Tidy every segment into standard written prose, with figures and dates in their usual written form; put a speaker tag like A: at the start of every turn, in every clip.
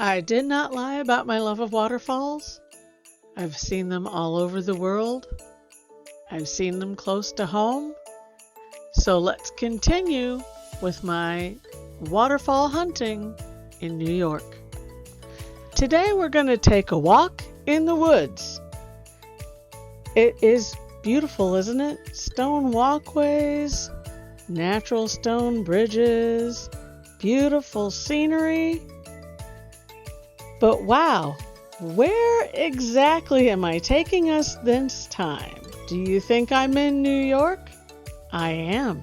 A: I did not lie about my love of waterfalls. I've seen them all over the world. I've seen them close to home. So let's continue with my waterfall hunting in New York. Today we're going to take a walk in the woods. It is beautiful, isn't it? Stone walkways, natural stone bridges, beautiful scenery. But wow, where exactly am I taking us this time? Do you think I'm in New York? I am.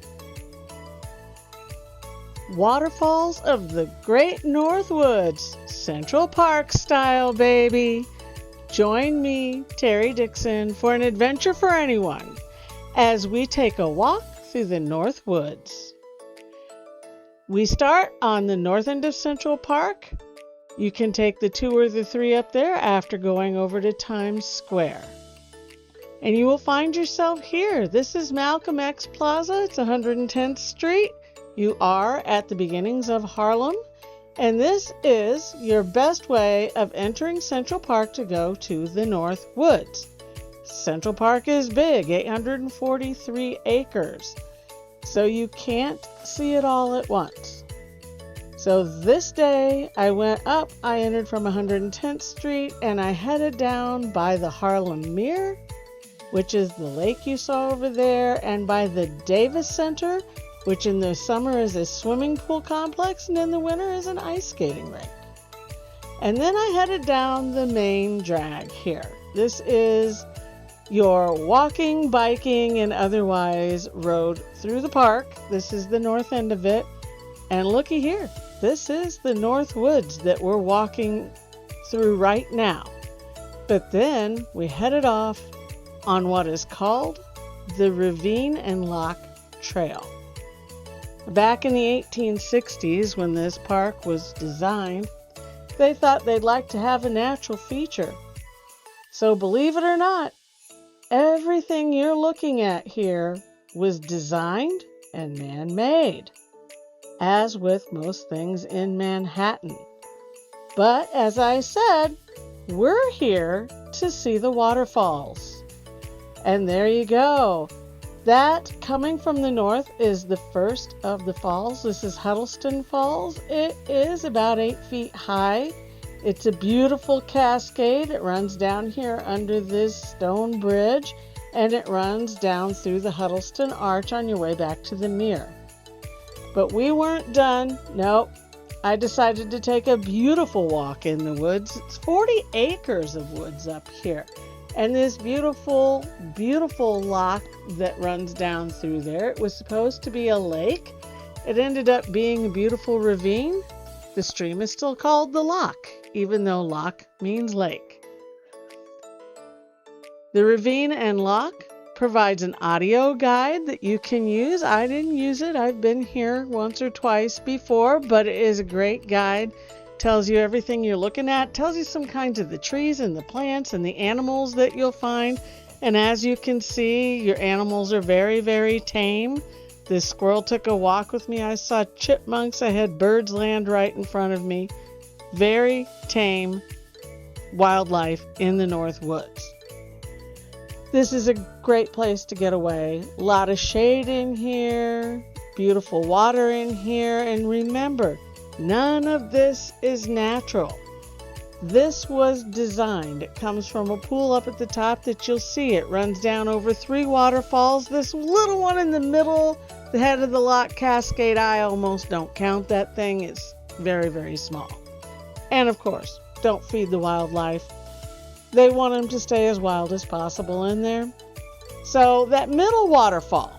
A: Waterfalls of the Great North Woods, Central Park style, baby. Join me, Terry Dixon, for an adventure for anyone as we take a walk through the North Woods. We start on the north end of Central Park. You can take the 2 or the 3 up there after going over to Times Square. And you will find yourself here. This is Malcolm X Plaza. It's 110th Street. You are at the beginnings of Harlem. And this is your best way of entering Central Park to go to the North Woods. Central Park is big, 843 acres. So you can't see it all at once. So this day I went up, I entered from 110th Street, and I headed down by the Harlem Mere, which is the lake you saw over there, and by the Davis Center, which in the summer is a swimming pool complex, and in the winter is an ice skating rink. And then I headed down the main drag here. This is your walking, biking, and otherwise road through the park. This is the north end of it. And looky here. This is the North Woods that we're walking through right now. But then we headed off on what is called the Ravine and Loch Trail. Back in the 1860s, when this park was designed, they thought they'd like to have a natural feature. So believe it or not, everything you're looking at here was designed and man-made, as with most things in Manhattan. But as I said, we're here to see the waterfalls. And there you go. That coming from the north is the first of the falls. This is Huddleston Falls. It is about 8 feet high. It's a beautiful cascade. It runs down here under this stone bridge, and it runs down through the Huddleston Arch on your way back to the Mere. But we weren't done. Nope. I decided to take a beautiful walk in the woods. It's 40 acres of woods up here. And this beautiful, beautiful loch that runs down through there. It was supposed to be a lake. It ended up being a beautiful ravine. The stream is still called the Loch, even though loch means lake. The Ravine and Loch provides an audio guide that you can use. I didn't use it. I've been here once or twice before, but it is a great guide. Tells you everything you're looking at. Tells you some kinds of the trees and the plants and the animals that you'll find. And as you can see, your animals are very, very tame. This squirrel took a walk with me. I saw chipmunks. I had birds land right in front of me. Very tame wildlife in the North Woods. This is a great place to get away. A lot of shade in here, beautiful water in here, and remember, none of this is natural. This was designed. It comes from a pool up at the top that you'll see. It runs down over 3 waterfalls. This little one in the middle, the head of the Loch Cascade, I almost don't count. That thing is very, very small. And of course, don't feed the wildlife. They want them to stay as wild as possible in there. So that middle waterfall,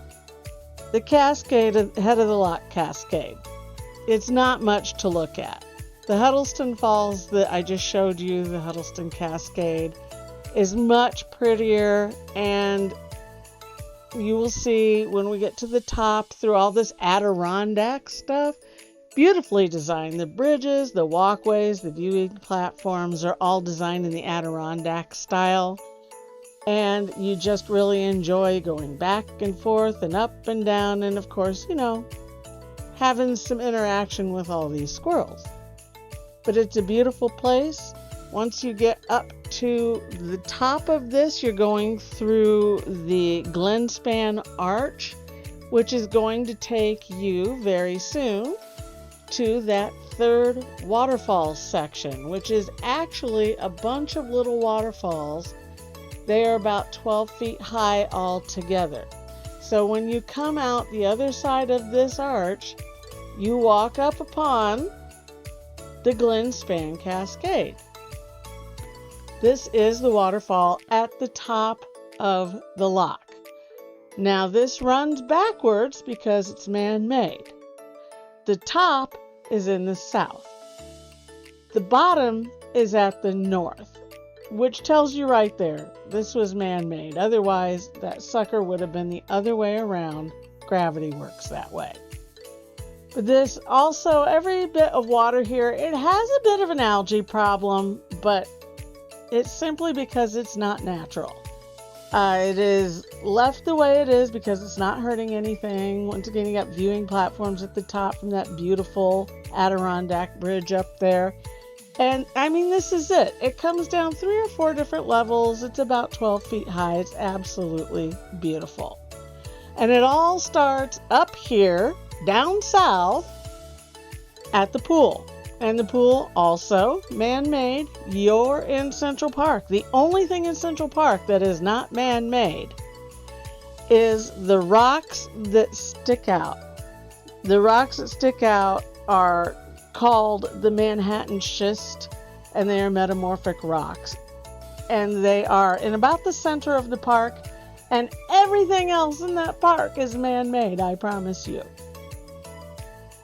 A: the cascade, head of the Loch Cascade, it's not much to look at. The Huddleston Falls that I just showed you, the Huddleston Cascade, is much prettier, and you will see when we get to the top through all this Adirondack stuff, beautifully designed. The bridges, the walkways, the viewing platforms are all designed in the Adirondack style. And you just really enjoy going back and forth and up and down. And of course, having some interaction with all these squirrels. but it's a beautiful place. Once you get up to the top of this, you're going through the Glenspan Arch, which is going to take you very soon to that third waterfalls section, which is actually a bunch of little waterfalls. They are about 12 feet high all together. So when you come out the other side of this arch, you walk up upon the Glenspan Cascade. This is the waterfall at the top of the loch. Now this runs backwards because it's man-made. The top is in the south. The bottom is at the north, which tells you right there, this was man-made. Otherwise, that sucker would have been the other way around. Gravity works that way. But this also, every bit of water here, it has a bit of an algae problem, but it's simply because it's not natural. It is left the way it is because it's not hurting anything. Once again, you got viewing platforms at the top from that beautiful Adirondack Bridge up there. And I mean, this is it. It comes down 3 or 4 different levels. It's about 12 feet high. It's absolutely beautiful. And it all starts up here, down south, at the pool. And the pool also man-made. You're in Central Park. The only thing in Central Park that is not man-made is the rocks that stick out. The rocks that stick out are called the Manhattan schist, and they are metamorphic rocks. And they are in about the center of the park, and everything else in that park is man-made, I promise you.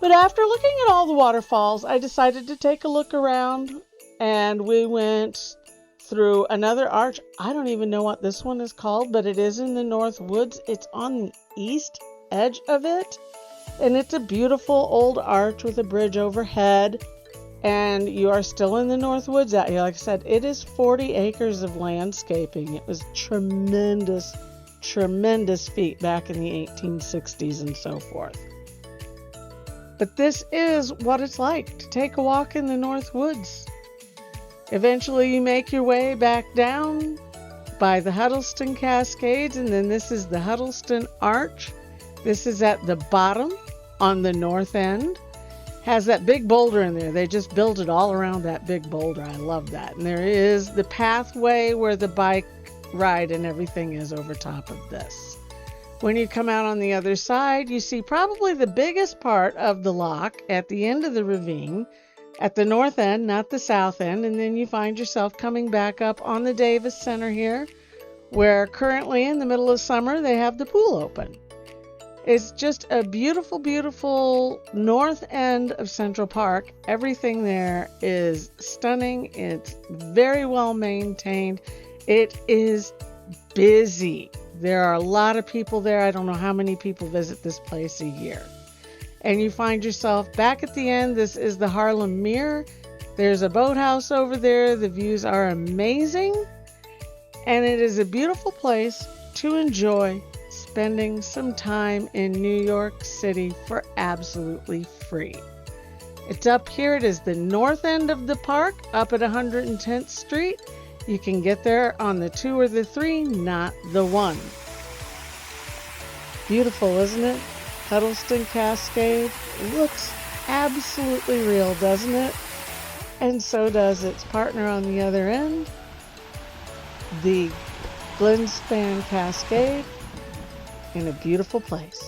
A: But after looking at all the waterfalls, I decided to take a look around, and we went through another arch. I don't even know what this one is called, but it is in the North Woods. It's on the east edge of it, and it's a beautiful old arch with a bridge overhead, and you are still in the North Woods out here. Like I said, it is 40 acres of landscaping. It was tremendous, tremendous feat back in the 1860s and so forth. But this is what it's like to take a walk in the North Woods. Eventually you make your way back down by the Huddleston Cascades, and then this is the Huddleston Arch. This is at the bottom on the north end. Has that big boulder in there. They just built it all around that big boulder. I love that. And there is the pathway where the bike ride and everything is over top of this. When you come out on the other side, you see probably the biggest part of the loch at the end of the ravine, at the north end, not the south end, and then you find yourself coming back up on the Davis Center here, where currently in the middle of summer they have the pool open. It's just a beautiful, beautiful north end of Central Park. Everything there is stunning. It's very well maintained. It is busy. There are a lot of people there. I don't know how many people visit this place a year. And you find yourself back at the end. This is the Harlem Mirror. There's a boathouse over there. The views are amazing. And it is a beautiful place to enjoy spending some time in New York City for absolutely free. It's up here. It is the north end of the park, up at 110th Street. You can get there on the 2 or the 3, not the 1. Beautiful, isn't it? Huddleston Cascade looks absolutely real, doesn't it? And so does its partner on the other end, the Glenspan Cascade, in a beautiful place.